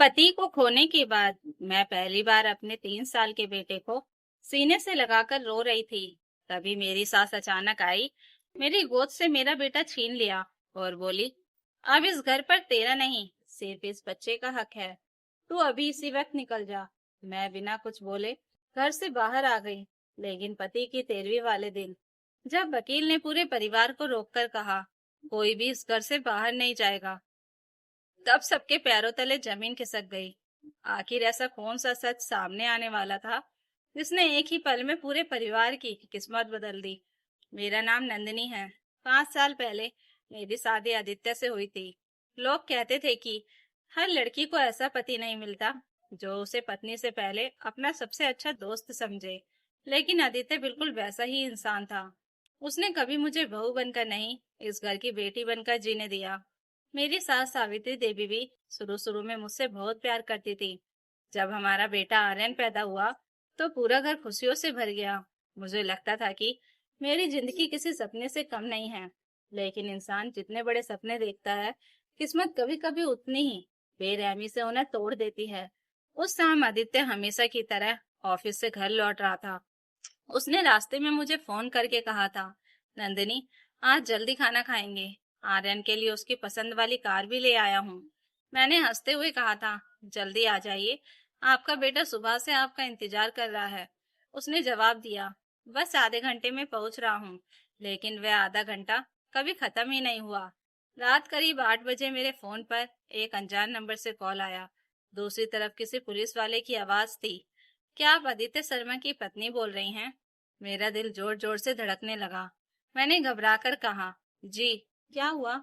पति को खोने के बाद मैं पहली बार अपने 3 साल के बेटे को सीने से लगाकर रो रही थी। तभी मेरी सास अचानक आई, मेरी गोद से मेरा बेटा छीन लिया और बोली, अब इस घर पर तेरा नहीं, सिर्फ इस बच्चे का हक है। तू अभी इसी वक्त निकल जा। मैं बिना कुछ बोले घर से बाहर आ गई। लेकिन पति की 13वीं वाले दिन जब वकील ने पूरे परिवार को रोककर कहा, कोई भी इस घर से बाहर नहीं जाएगा, तब सबके पैरों तले जमीन खिसक गई। आखिर ऐसा कौन सा सच सामने आने वाला था जिसने एक ही पल में पूरे परिवार की किस्मत बदल दी। मेरा नाम नंदिनी है। 5 साल पहले मेरी शादी आदित्य से हुई थी। लोग कहते थे कि हर लड़की को ऐसा पति नहीं मिलता जो उसे पत्नी से पहले अपना सबसे अच्छा दोस्त समझे। लेकिन आदित्य बिल्कुल वैसा ही इंसान था। उसने कभी मुझे बहू बनकर नहीं, इस घर की बेटी बनकर जीने दिया। मेरी सास सावित्री देवी भी शुरू शुरू में मुझसे बहुत प्यार करती थी। जब हमारा बेटा आर्यन पैदा हुआ तो पूरा घर खुशियों से भर गया। मुझे लगता था कि मेरी जिंदगी किसी सपने से कम नहीं है। लेकिन इंसान जितने बड़े सपने देखता है, किस्मत कभी कभी उतनी ही बेरहमी से उन्हें तोड़ देती है। उस शाम आदित्य हमेशा की तरह ऑफिस से घर लौट रहा था। उसने रास्ते में मुझे फोन करके कहा था, नंदिनी, आज जल्दी खाना खाएंगे। आर्यन के लिए उसकी पसंद वाली कार भी ले आया हूँ। मैंने हंसते हुए कहा था, जल्दी आ जाइए, आपका बेटा सुबह से आपका इंतजार कर रहा है। उसने जवाब दिया, बस आधे घंटे में पहुंच रहा हूँ। लेकिन वह आधा घंटा कभी खत्म ही नहीं हुआ। रात करीब 8 बजे मेरे फोन पर एक अनजान नंबर से कॉल आया। दूसरी तरफ किसी पुलिस वाले की आवाज थी, क्या आप आदित्य शर्मा की पत्नी बोल रही हैं? मेरा दिल जोर जोर से धड़कने लगा। मैंने घबराकर कहा, जी। क्या हुआ?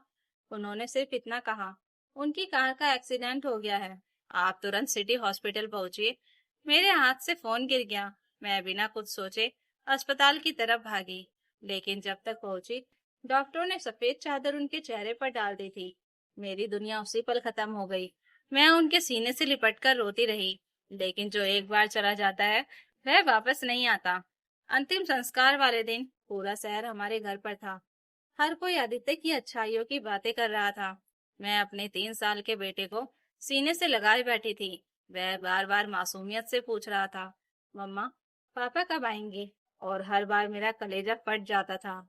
उन्होंने सिर्फ इतना कहा, उनकी कार का एक्सीडेंट हो गया है, आप तुरंत सिटी हॉस्पिटल पहुंचिए। मेरे हाथ से फोन गिर गया। मैं बिना कुछ सोचे अस्पताल की तरफ भागी। लेकिन जब तक पहुंची, डॉक्टरों ने सफेद चादर उनके चेहरे पर डाल दी थी। मेरी दुनिया उसी पल खत्म हो गई। मैं उनके सीने से लिपटकर रोती रही। लेकिन जो एक बार चला जाता है वह वापस नहीं आता। अंतिम संस्कार वाले दिन पूरा शहर हमारे घर पर था। हर कोई आदित्य की अच्छाइयों की बातें कर रहा था। मैं अपने 3 साल के बेटे को सीने से लगाए बैठी थी। वह बार बार मासूमियत से पूछ रहा था, मम्मा, पापा कब आएंगे? और हर बार मेरा कलेजा फट जाता था।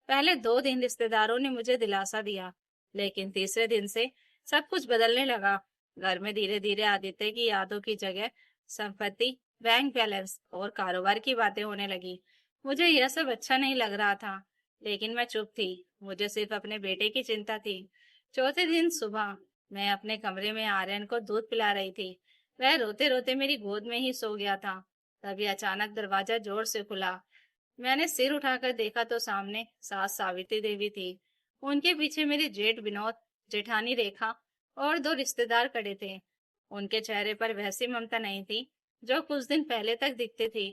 पहले 2 दिन रिश्तेदारों ने मुझे दिलासा दिया। लेकिन तीसरे दिन से सब कुछ बदलने लगा। घर में धीरे धीरे आदित्य की यादों की जगह संपत्ति, बैंक बैलेंस और कारोबार की बातें होने लगी। मुझे यह सब अच्छा नहीं लग रहा था। लेकिन मैं चुप थी। मुझे सिर्फ अपने बेटे की चिंता थी। चौथे दिन सुबह मैं अपने कमरे में आर्यन को दूध पिला रही थी। वह रोते रोते मेरी गोद में ही सो गया था। तभी अचानक दरवाजा जोर से खुला। मैंने सिर उठाकर देखा तो सामने सास सावित्री देवी थी। उनके पीछे मेरी जेठ विनोद, जेठानी रेखा और 2 रिश्तेदार खड़े थे। उनके चेहरे पर वैसी ममता नहीं थी जो कुछ दिन पहले तक दिखते थी।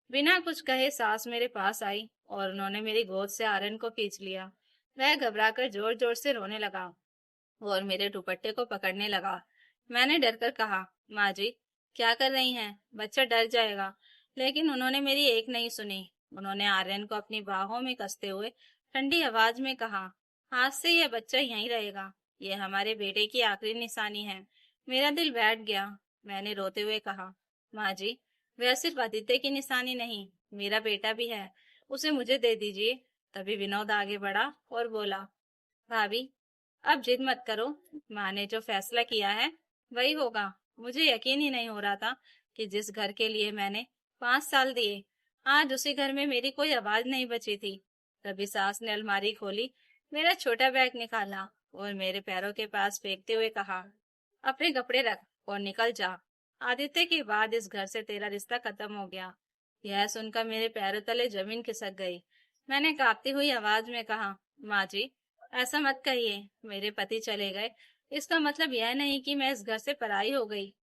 बिना कुछ कहे सास मेरे पास आई और उन्होंने मेरी गोद से आर्यन को खींच लिया। वह घबराकर जोर जोर से रोने लगा और मेरे दुपट्टे को पकड़ने लगा। मैंने डरकर कहा, माँ जी, क्या कर रही हैं? बच्चा डर जाएगा। लेकिन उन्होंने मेरी एक नहीं सुनी। उन्होंने आर्यन को अपनी बाहों में कसते हुए ठंडी आवाज में कहा, आज से यह बच्चा यहीं रहेगा। यह हमारे बेटे की आखिरी निशानी है। मेरा दिल बैठ गया। मैंने रोते हुए कहा, माँ जी, वह सिर्फ आदित्य की निशानी नहीं, मेरा बेटा भी है। उसे मुझे दे दीजिए। तभी विनोद आगे बढ़ा और बोला, भाभी, अब जिद मत करो। माँ ने जो फैसला किया है वही होगा। मुझे यकीन ही नहीं हो रहा था कि जिस घर के लिए मैंने 5 साल दिए, आज उसी घर में मेरी कोई आवाज नहीं बची थी। तभी सास ने अलमारी खोली, मेरा छोटा बैग निकाला और मेरे पैरों के पास फेंकते हुए कहा, अपने कपड़े रख और निकल जा। आदित्य के बाद इस घर से तेरा रिश्ता खत्म हो गया। यह सुनकर मेरे पैरों तले जमीन खिसक गई। मैंने कांपती हुई आवाज में कहा, माँ जी, ऐसा मत कहिए। मेरे पति चले गए, इसका मतलब यह नहीं कि मैं इस घर से पराई हो गई।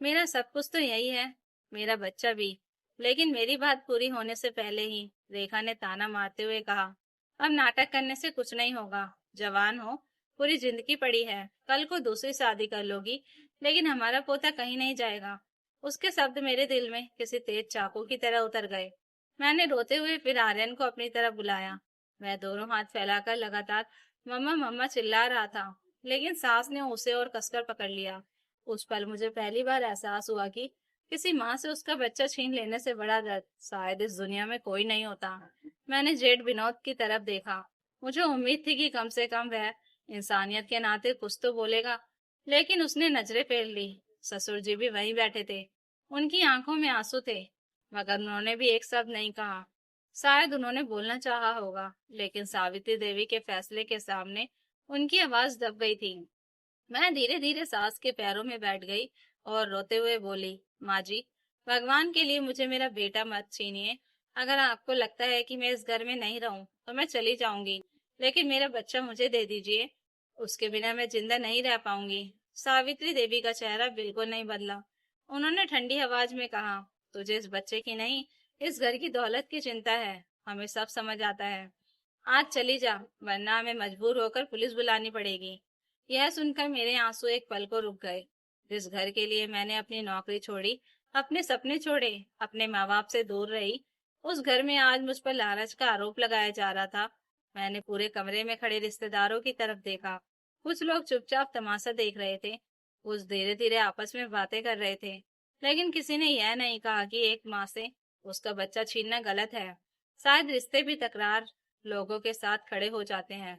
मेरा सब कुछ तो यही है, मेरा बच्चा भी। लेकिन मेरी बात पूरी होने से पहले ही रेखा ने ताना मारते हुए कहा, अब नाटक करने से कुछ नहीं होगा। जवान हो, पूरी जिंदगी पड़ी है, कल को दूसरी शादी कर लोगी, लेकिन हमारा पोता कहीं नहीं जाएगा। उसके शब्द मेरे दिल में किसी तेज चाकू की तरह उतर गए। मैंने रोते हुए फिर आर्यन को अपनी तरफ बुलाया। वह दोनों हाथ फैलाकर लगातार मम्मा मम्मा चिल्ला रहा था। लेकिन सास ने उसे और कसकर पकड़ लिया। उस पल मुझे पहली बार एहसास हुआ कि किसी माँ से उसका बच्चा छीन लेने से बड़ा दर्द शायद इस दुनिया में कोई नहीं होता। मैंने जेठ विनोद की तरफ देखा। मुझे उम्मीद थी कि कम से कम वह इंसानियत के नाते कुछ तो बोलेगा, लेकिन उसने नजरें फेर ली। ससुर जी भी वहीं बैठे थे। उनकी आंखों में आंसू थे, मगर उन्होंने भी एक शब्द नहीं कहा। शायद उन्होंने बोलना चाहा होगा, लेकिन सावित्री देवी के फैसले के सामने उनकी आवाज दब गई थी। मैं धीरे धीरे सास के पैरों में बैठ गई और रोते हुए बोली, माँ जी, भगवान के लिए मुझे मेरा बेटा मत छीनिए। अगर आपको लगता है कि मैं इस घर में नहीं रहूं तो मैं चली जाऊंगी, लेकिन मेरा बच्चा मुझे दे दीजिए। उसके बिना मैं जिंदा नहीं रह पाऊंगी। सावित्री देवी का चेहरा बिल्कुल नहीं बदला। उन्होंने ठंडी आवाज में कहा, तुझे इस बच्चे की नहीं, इस घर की दौलत की चिंता है। हमें सब समझ आता है। आज चली जा, वरना हमें मजबूर होकर पुलिस बुलानी पड़ेगी। यह सुनकर मेरे आंसू एक पल को रुक गए। जिस घर के लिए मैंने अपनी नौकरी छोड़ी, अपने सपने छोड़े, अपने माँ बाप से दूर रही, उस घर में आज मुझ पर लालच का आरोप लगाया जा रहा था। मैंने पूरे कमरे में खड़े रिश्तेदारों की तरफ देखा। कुछ लोग चुपचाप तमाशा देख रहे थे, कुछ धीरे धीरे आपस में बातें कर रहे थे, लेकिन किसी ने यह नहीं कहा कि एक माँ से उसका बच्चा छीनना गलत है। शायद रिश्ते भी तकरार लोगों के साथ खड़े हो जाते हैं।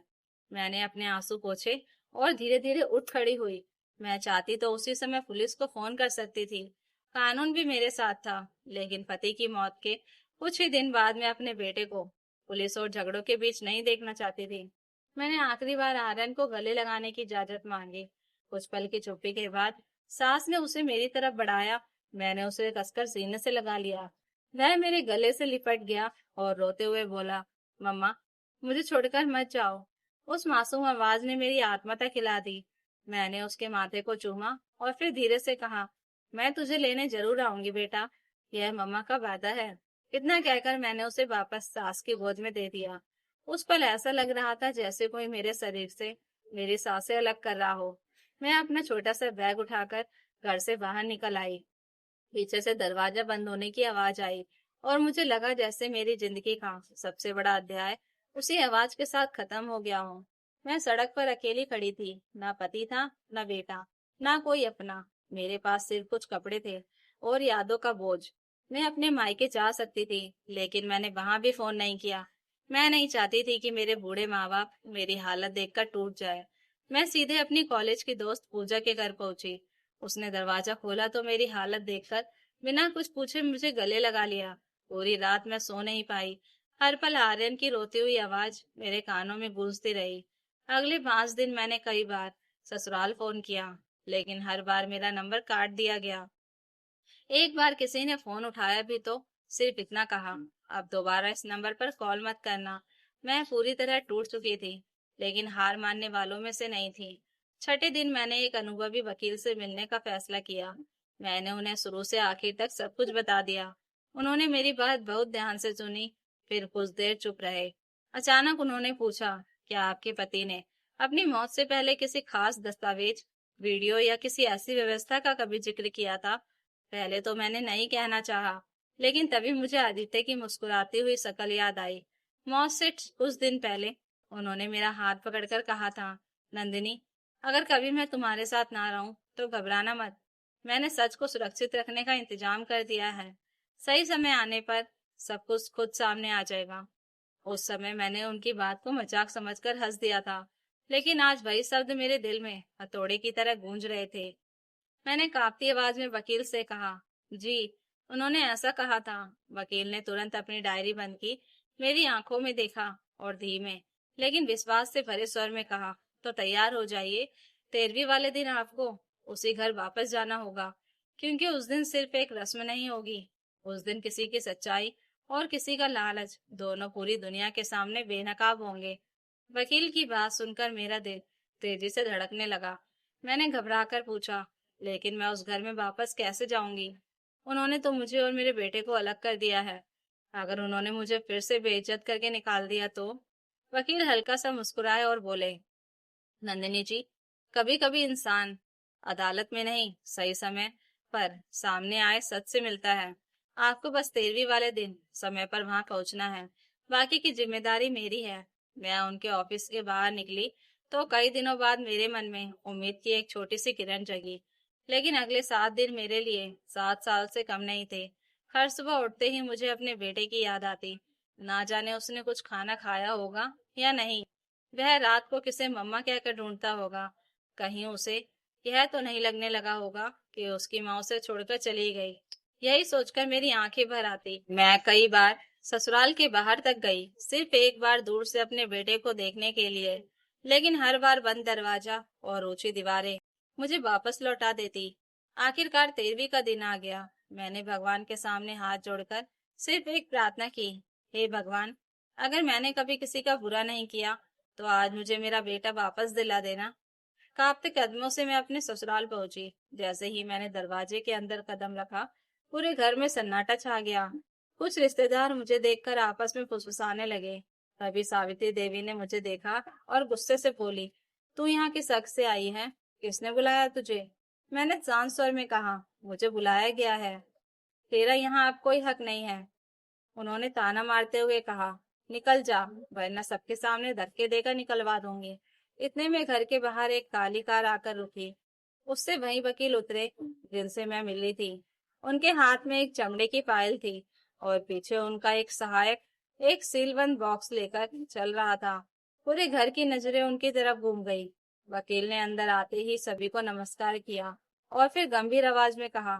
मैंने अपने आंसू पोंछे और धीरे धीरे उठ खड़ी हुई। मैं चाहती तो उसी समय पुलिस को फोन कर सकती थी। कानून भी मेरे साथ था, लेकिन पति की मौत के कुछ ही दिन बाद मैं अपने बेटे को पुलिस और झगड़ों के बीच नहीं देखना चाहती थी। मैंने आखिरी बार आर्यन को गले लगाने की इजाजत मांगी। कुछ पल की चुप्पी के बाद सास ने उसे मेरी तरफ बढ़ाया। मैंने उसे कसकर सीने से लगा लिया। वह मेरे गले से लिपट गया और रोते हुए बोला, मम्मा, मुझे छोड़कर मत जाओ। उस मासूम आवाज ने मेरी आत्मा तक हिला दी। मैंने उसके माथे को चूमा और फिर धीरे से कहा, मैं तुझे लेने जरूर आऊंगी बेटा, यह मम्मा का वादा है। इतना कहकर मैंने उसे वापस सास की गोद में दे दिया। उस पल ऐसा लग रहा था जैसे कोई मेरे शरीर से मेरी सांसें अलग कर रहा हो। मैं अपना छोटा सा बैग उठाकर घर से बाहर निकल आई। पीछे से दरवाजा बंद होने की आवाज आई और मुझे लगा जैसे मेरी जिंदगी का सबसे बड़ा अध्याय उसी आवाज के साथ खत्म हो गया हो। मैं सड़क पर अकेली खड़ी थी। ना पति था, ना बेटा, ना कोई अपना। मेरे पास सिर्फ कुछ कपड़े थे और यादों का बोझ। मैं अपने मायके जा सकती थी, लेकिन मैंने वहां भी फोन नहीं किया। मैं नहीं चाहती थी कि मेरे बूढ़े माँ बाप मेरी हालत देखकर टूट जाए। मैं सीधे अपनी कॉलेज की दोस्त पूजा के घर पहुंची। उसने दरवाजा खोला तो मेरी हालत देखकर बिना कुछ पूछे मुझे गले लगा लिया। पूरी रात मैं सो नहीं पाई। हर पल आर्यन की रोती हुई आवाज मेरे कानों में गूंजती रही। अगले 5 दिन मैंने कई बार ससुराल फोन किया, लेकिन हर बार मेरा नंबर काट दिया गया। एक बार किसी ने फोन उठाया भी तो सिर्फ इतना कहा, अब दोबारा इस नंबर पर कॉल मत करना। मैं पूरी तरह टूट चुकी थी, लेकिन हार मानने वालों में से नहीं थी। छठे दिन मैंने एक अनुभवी वकील से मिलने का फैसला किया। मैंने उन्हें शुरू से आखिर तक सब कुछ बता दिया। उन्होंने मेरी बात बहुत ध्यान से सुनी, फिर कुछ देर चुप रहे। अचानक उन्होंने पूछा, क्या आपके पति ने अपनी मौत से पहले किसी खास दस्तावेज, वीडियो या किसी ऐसी व्यवस्था का कभी जिक्र किया था? पहले तो मैंने नहीं कहना चाहा, लेकिन तभी मुझे आदित्य की मुस्कुराती हुई शक्ल याद आई। मौत से कुछ दिन पहले उन्होंने मेरा हाथ पकड़कर कहा था, नंदिनी, अगर कभी मैं तुम्हारे साथ ना रहूं तो घबराना मत। मैंने सच को सुरक्षित रखने का इंतजाम कर दिया है। सही समय आने पर सब कुछ खुद सामने आ जाएगा। उस समय मैंने उनकी बात को मजाक समझकर हंस दिया था, लेकिन आज वही शब्द मेरे दिल में हथौड़े की तरह गूंज रहे थे। मैंने कांपती आवाज में वकील से कहा, जी, उन्होंने ऐसा कहा था। वकील ने तुरंत अपनी डायरी बंद की, मेरी आंखों में देखा और धीमे लेकिन विश्वास से भरे स्वर में कहा, तो तैयार हो जाइए। 13वीं वाले दिन आपको उसी घर वापस जाना होगा, क्योंकि उस दिन सिर्फ एक रस्म नहीं होगी। उस दिन किसी की सच्चाई और किसी का लालच दोनों पूरी दुनिया के सामने बेनकाब होंगे। वकील की बात सुनकर मेरा दिल तेजी से धड़कने लगा। मैंने घबराकर पूछा, लेकिन मैं उस घर में वापस कैसे जाऊंगी? उन्होंने तो मुझे और मेरे बेटे को अलग कर दिया है। अगर उन्होंने मुझे फिर से बेइज्जत करके निकाल दिया तो? वकील हल्का सा मुस्कुराए और बोले, नंदिनी जी, कभी कभी इंसान अदालत में नहीं, सही समय पर सामने आए सच से मिलता है। आपको बस 13वीं वाले दिन समय पर वहां पहुंचना है। बाकी की जिम्मेदारी मेरी है। मैं उनके ऑफिस के बाहर निकली तो कई दिनों बाद मेरे मन में उम्मीद की एक छोटी सी किरण जगी। लेकिन अगले 7 दिन मेरे लिए 7 साल से कम नहीं थे। हर सुबह उठते ही मुझे अपने बेटे की याद आती। ना जाने उसने कुछ खाना खाया होगा या नहीं। वह रात को किसे मम्मा कहकर ढूंढता होगा। कहीं उसे यह तो नहीं लगने लगा होगा कि उसकी माँ उसे छोड़कर चली गई। यही सोचकर मेरी आंखें भर आती। मैं कई बार ससुराल के बाहर तक गई, सिर्फ एक बार दूर से अपने बेटे को देखने के लिए। लेकिन हर बार बंद दरवाजा और ऊंची दीवारें मुझे वापस लौटा देती। आखिरकार 13वीं का दिन आ गया। मैंने भगवान के सामने हाथ जोड़कर सिर्फ एक प्रार्थना की। हे भगवान, अगर मैंने कभी किसी का बुरा नहीं किया तो आज मुझे मेरा बेटा वापस दिला देना। कांपते कदमों से मैं अपने ससुराल पहुंची। जैसे ही मैंने दरवाजे के अंदर कदम रखा, पूरे घर में सन्नाटा छा गया। कुछ रिश्तेदार मुझे देखकर आपस में फुसफुसाने लगे। तभी सावित्री देवी ने मुझे देखा और गुस्से से बोली, तू यहाँ किस हक से आई है? किसने बुलाया तुझे? मैंने शांत स्वर में कहा, मुझे बुलाया गया है। तेरा यहाँ अब कोई हक नहीं है। उन्होंने ताना मारते हुए कहा, निकल जा, वरना सबके सामने धक्के देकर निकलवा दूंगी। इतने में घर के बाहर एक काली कार आकर रुकी। उससे वही वकील उतरे जिनसे मैं मिली थी। उनके हाथ में एक चमड़े की फाइल थी और पीछे उनका एक सहायक एक सीलबंद बॉक्स लेकर चल रहा था। पूरे घर की नजरें उनकी तरफ घूम गई। वकील ने अंदर आते ही सभी को नमस्कार किया और फिर गंभीर आवाज में कहा,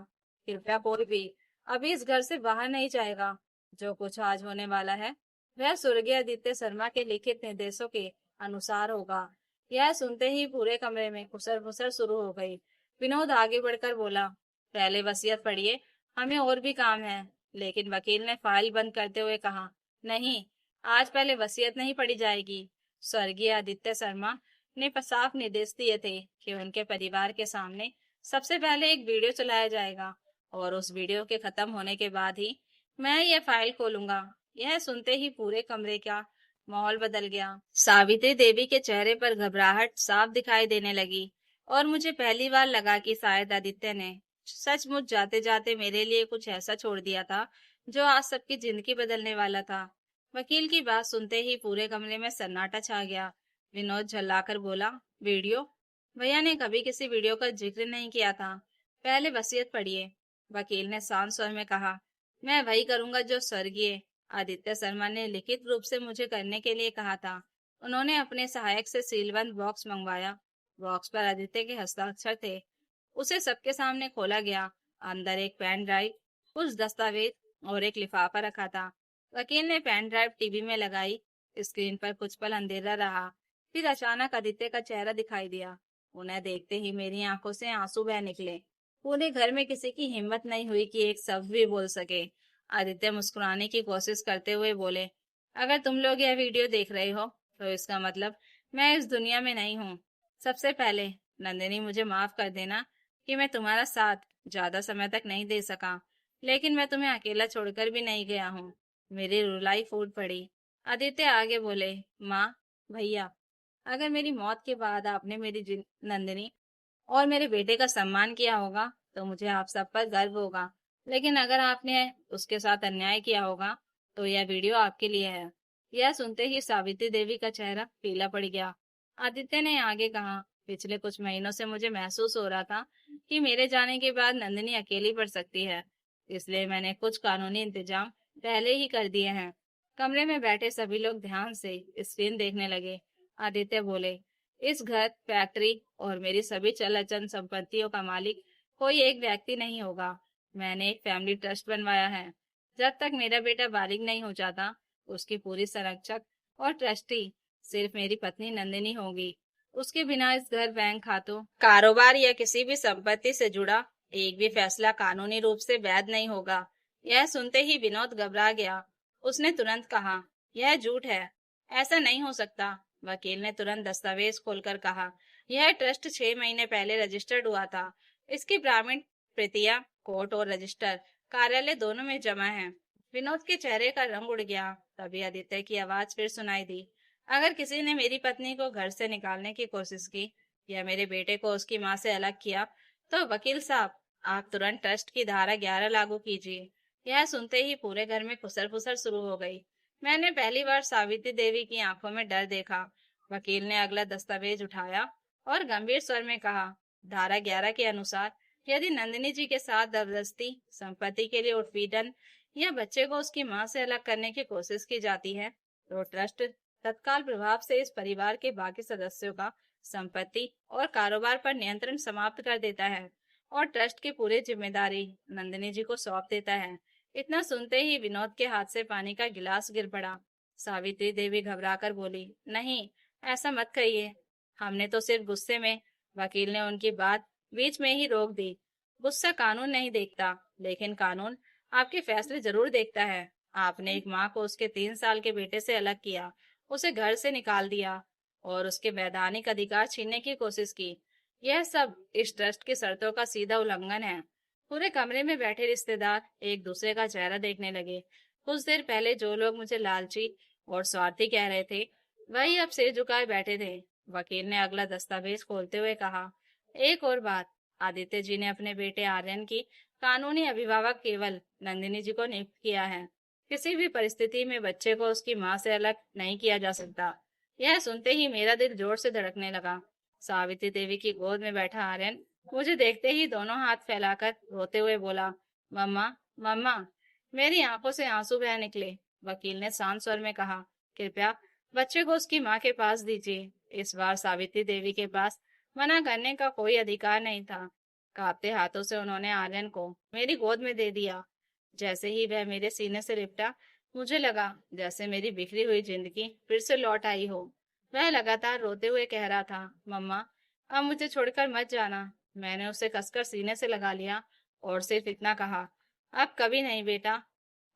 कृपया कोई भी अभी इस घर से बाहर नहीं जाएगा। जो कुछ आज होने वाला है वह स्वर्गीय आदित्य शर्मा के लिखित निर्देशों के अनुसार होगा। यह सुनते ही पूरे कमरे में खुसर फुसर शुरू हो गई। विनोद आगे बढ़कर बोला, पहले वसीयत पढ़िए, हमें और भी काम है। लेकिन वकील ने फाइल बंद करते हुए कहा, नहीं, आज पहले वसीयत नहीं पढ़ी जाएगी। स्वर्गीय आदित्य शर्मा ने साफ निर्देश दिए थे कि उनके परिवार के सामने सबसे पहले एक वीडियो चलाया जाएगा और उस वीडियो के खत्म होने के बाद ही मैं यह फाइल खोलूंगा। यह सुनते ही पूरे कमरे का माहौल बदल गया। सावित्री देवी के चेहरे पर घबराहट साफ दिखाई देने लगी और मुझे पहली बार लगा कि शायद आदित्य ने सचमुच जाते जाते मेरे लिए कुछ ऐसा छोड़ दिया था जो आज सबकी जिंदगी बदलने वाला था। वकील की बात सुनते ही पूरे कमरे में सन्नाटा छा गया। विनोद झल्लाकर बोला, वीडियो? भैया ने कभी किसी वीडियो का जिक्र नहीं किया था। पहले वसीयत पढ़िए। वकील ने शांत स्वर में कहा, मैं वही करूंगा जो स्वर्गीय आदित्य शर्मा ने लिखित रूप से मुझे करने के लिए कहा था। उन्होंने अपने सहायक से सीलबंद बॉक्स मंगवाया। बॉक्स पर आदित्य के हस्ताक्षर थे। उसे सबके सामने खोला गया। अंदर एक पेन ड्राइव, कुछ दस्तावेज और एक लिफाफा रखा था। वकील ने पेन ड्राइव टीवी में लगाई। स्क्रीन पर कुछ पल अंधेरा रहा, फिर अचानक आदित्य का चेहरा दिखाई दिया। उन्हें देखते ही मेरी आंखों से आंसू बह निकले। पूरे घर में किसी की हिम्मत नहीं हुई कि एक शब्द भी बोल सके। आदित्य मुस्कुराने की कोशिश करते हुए बोले, अगर तुम लोग यह वीडियो देख रहे हो तो इसका मतलब मैं इस दुनिया में नहीं हूँ। सबसे पहले नंदिनी, मुझे माफ कर देना कि मैं तुम्हारा साथ ज्यादा समय तक नहीं दे सका, लेकिन मैं तुम्हें अकेला छोड़कर भी नहीं गया हूँ। मेरी रुलाई फूट पड़ी। आदित्य आगे बोले, माँ, भैया, अगर मेरी मौत के बाद आपने नंदिनी और मेरे बेटे का सम्मान किया होगा तो मुझे आप सब पर गर्व होगा। लेकिन अगर आपने उसके साथ अन्याय किया होगा तो यह वीडियो आपके लिए है। यह सुनते ही सावित्री देवी का चेहरा पीला पड़ गया। आदित्य ने आगे कहा, पिछले कुछ महीनों से मुझे महसूस हो रहा था कि मेरे जाने के बाद नंदिनी अकेली पड़ सकती है। इसलिए मैंने कुछ कानूनी इंतजाम पहले ही कर दिए हैं। कमरे में बैठे सभी लोग ध्यान से स्क्रीन देखने लगे। आदित्य बोले, इस घर, फैक्ट्री और मेरी सभी चल अचल संपत्तियों का मालिक कोई एक व्यक्ति नहीं होगा। मैंने एक फैमिली ट्रस्ट बनवाया है। जब तक मेरा बेटा बालिग नहीं हो जाता, उसकी पूरी संरक्षक और ट्रस्टी सिर्फ मेरी पत्नी नंदिनी होगी। उसके बिना इस घर, बैंक खातों, कारोबार या किसी भी संपत्ति से जुड़ा एक भी फैसला कानूनी रूप से वैध नहीं होगा। यह सुनते ही विनोद घबरा गया। उसने तुरंत कहा, यह झूठ है, ऐसा नहीं हो सकता। वकील ने तुरंत दस्तावेज खोलकर कहा, यह ट्रस्ट 6 महीने पहले रजिस्टर्ड हुआ था। इसकी ग्रामीण प्रतियां कोर्ट और रजिस्टर कार्यालय दोनों में जमा है। विनोद के चेहरे का रंग उड़ गया। तभी आदित्य की आवाज फिर सुनाई दी, अगर किसी ने मेरी पत्नी को घर से निकालने की कोशिश की या मेरे बेटे को उसकी माँ से अलग किया तो वकील साहब, आप तुरंत ट्रस्ट की धारा 11 लागू कीजिए। यह सुनते ही पूरे घर में खुसर फुसर शुरू हो गई। मैंने पहली बार सावित्री देवी की आंखों में डर देखा। वकील ने अगला दस्तावेज उठाया और गंभीर स्वर में कहा, धारा 11 के अनुसार यदि नंदिनी जी के साथ जबरदस्ती, संपत्ति के लिए उत्पीड़न या बच्चे को उसकी मां से अलग करने की कोशिश की जाती है, तो ट्रस्ट तत्काल प्रभाव से इस परिवार के बाकी सदस्यों का संपत्ति और कारोबार पर नियंत्रण समाप्त कर देता है और ट्रस्ट की पूरी जिम्मेदारी नंदिनी जी को सौंप देता है। इतना सुनते ही विनोद के हाथ से पानी का गिलास गिर पड़ा। सावित्री देवी घबराकर बोली, नहीं, ऐसा मत कहिए। हमने तो सिर्फ गुस्से में। वकील ने उनकी बात बीच में ही रोक दी। गुस्सा कानून नहीं देखता, लेकिन कानून आपके फैसले जरूर देखता है। आपने एक माँ को उसके 3 साल के बेटे से अलग किया, उसे घर से निकाल दिया और उसके वैधानिक अधिकार छीनने की कोशिश की। यह सब इस ट्रस्ट की शर्तों का सीधा उल्लंघन है। पूरे कमरे में बैठे रिश्तेदार एक दूसरे का चेहरा देखने लगे। कुछ देर पहले जो लोग मुझे लालची और स्वार्थी कह रहे थे, वही अब सिर झुकाए बैठे थे। वकील ने अगला दस्तावेज खोलते हुए कहा, एक और बात, आदित्य जी ने अपने बेटे आर्यन की कानूनी अभिभावक केवल नंदिनी जी को नियुक्त किया है। किसी भी परिस्थिति में बच्चे को उसकी मां से अलग नहीं किया जा सकता। यह सुनते ही मेरा दिल जोर से धड़कने लगा। सावित्री देवी की गोद में बैठा आर्यन मुझे देखते ही दोनों हाथ फैलाकर रोते हुए बोला, मम्मा, मम्मा। मेरी आंखों से आंसू बह निकले। वकील ने शांत स्वर में कहा, कृपया बच्चे को उसकी माँ के पास दीजिए। इस बार सावित्री देवी के पास मना करने का कोई अधिकार नहीं था। कांपते हाथों से उन्होंने आर्यन को मेरी गोद में दे दिया। जैसे ही वह मेरे सीने से लिपटा, मुझे लगा जैसे मेरी बिखरी हुई जिंदगी फिर से लौट आई हो। वह लगातार रोते हुए कह रहा था, मम्मा, अब मुझे छोड़कर मत जाना। मैंने उसे कसकर सीने से लगा लिया और सिर्फ इतना कहा, अब कभी नहीं बेटा,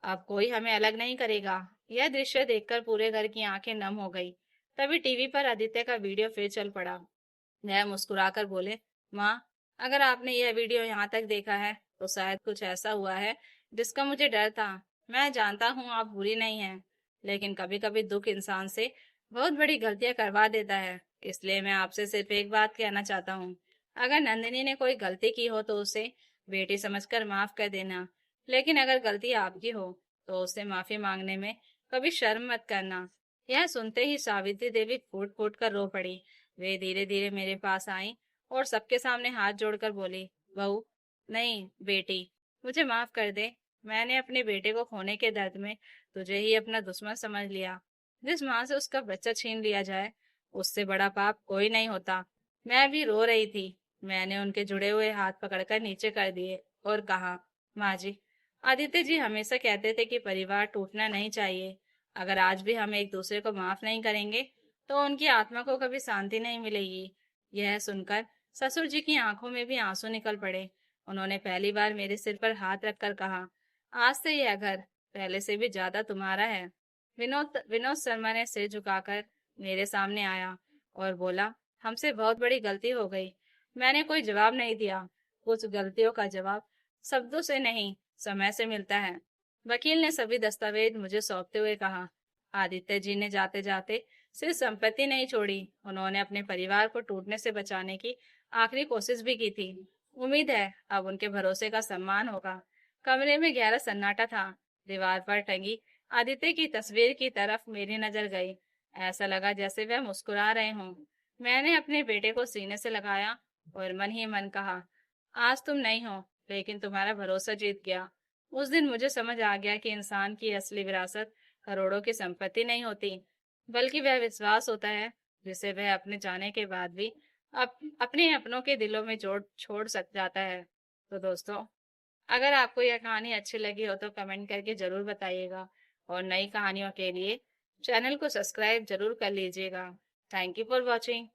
अब कोई हमें अलग नहीं करेगा। यह दृश्य देखकर पूरे घर की आंखें नम हो गई। तभी टीवी पर आदित्य का वीडियो फिर चल पड़ा। वह मुस्कुराकर बोले, माँ, अगर आपने यह वीडियो यहाँ तक देखा है तो शायद कुछ ऐसा हुआ है जिसका मुझे डर था। मैं जानता हूँ आप बुरी नहीं हैं, लेकिन कभी कभी दुख इंसान से बहुत बड़ी गलतियां करवा देता है। इसलिए मैं आपसे सिर्फ एक बात कहना चाहता हूँ, अगर नंदिनी ने कोई गलती की हो तो उसे बेटी समझकर माफ कर देना, लेकिन अगर गलती आपकी हो तो उससे माफी मांगने में कभी शर्म मत करना। यह सुनते ही सावित्री देवी फूट फूट कर रो पड़ी। वे धीरे धीरे मेरे पास आई और सबके सामने हाथ जोड़कर बोली, बहू, नहीं बेटी, मुझे माफ कर दे। मैंने अपने बेटे को खोने के दर्द में तुझे ही अपना दुश्मन समझ लिया। जिस माँ से उसका बच्चा छीन लिया जाए, उससे बड़ा पाप कोई नहीं होता। मैं भी रो रही थी। मैंने उनके जुड़े हुए हाथ पकड़कर नीचे कर दिए और कहा, माँ जी, आदित्य जी हमेशा कहते थे कि परिवार टूटना नहीं चाहिए। अगर आज भी हम एक दूसरे को माफ नहीं करेंगे तो उनकी आत्मा को कभी शांति नहीं मिलेगी। यह सुनकर ससुर जी की आंखों में भी आंसू निकल पड़े। उन्होंने पहली बार मेरे सिर पर हाथ रखकर कहा, आज से यह घर पहले से भी ज्यादा तुम्हारा है। विनोद विनोद शर्मा ने सिर झुकाकर मेरे सामने आया और बोला, हमसे बहुत बड़ी गलती हो गई। मैंने कोई जवाब नहीं दिया। कुछ गलतियों का जवाब शब्दों से नहीं, समय से मिलता है। वकील ने सभी दस्तावेज मुझे सौंपते हुए कहा, आदित्य जी ने जाते जाते सिर्फ संपत्ति नहीं छोड़ी, उन्होंने अपने परिवार को टूटने से बचाने की आखिरी कोशिश भी की थी। उम्मीद है अब उनके भरोसे का सम्मान होगा। कमरे में गहरा सन्नाटा था। दीवार पर टंगी आदित्य की तस्वीर की तरफ मेरी नजर गई। ऐसा लगा जैसे वह मुस्कुरा रहे हों। मैंने अपने बेटे को सीने से लगाया और मन ही मन कहा, आज तुम नहीं हो, लेकिन तुम्हारा भरोसा जीत गया। उस दिन मुझे समझ आ गया कि इंसान की असली विरासत करोड़ों की संपत्ति नहीं होती, बल्कि वह विश्वास होता है जिसे वह अपने जाने के बाद भी अपने अपनों के दिलों में जोड़ छोड़ सक जाता है। तो दोस्तों, अगर आपको यह कहानी अच्छी लगी हो तो कमेंट करके जरूर बताइएगा और नई कहानियों के लिए चैनल को सब्सक्राइब जरूर कर लीजिएगा। Thank you for watching.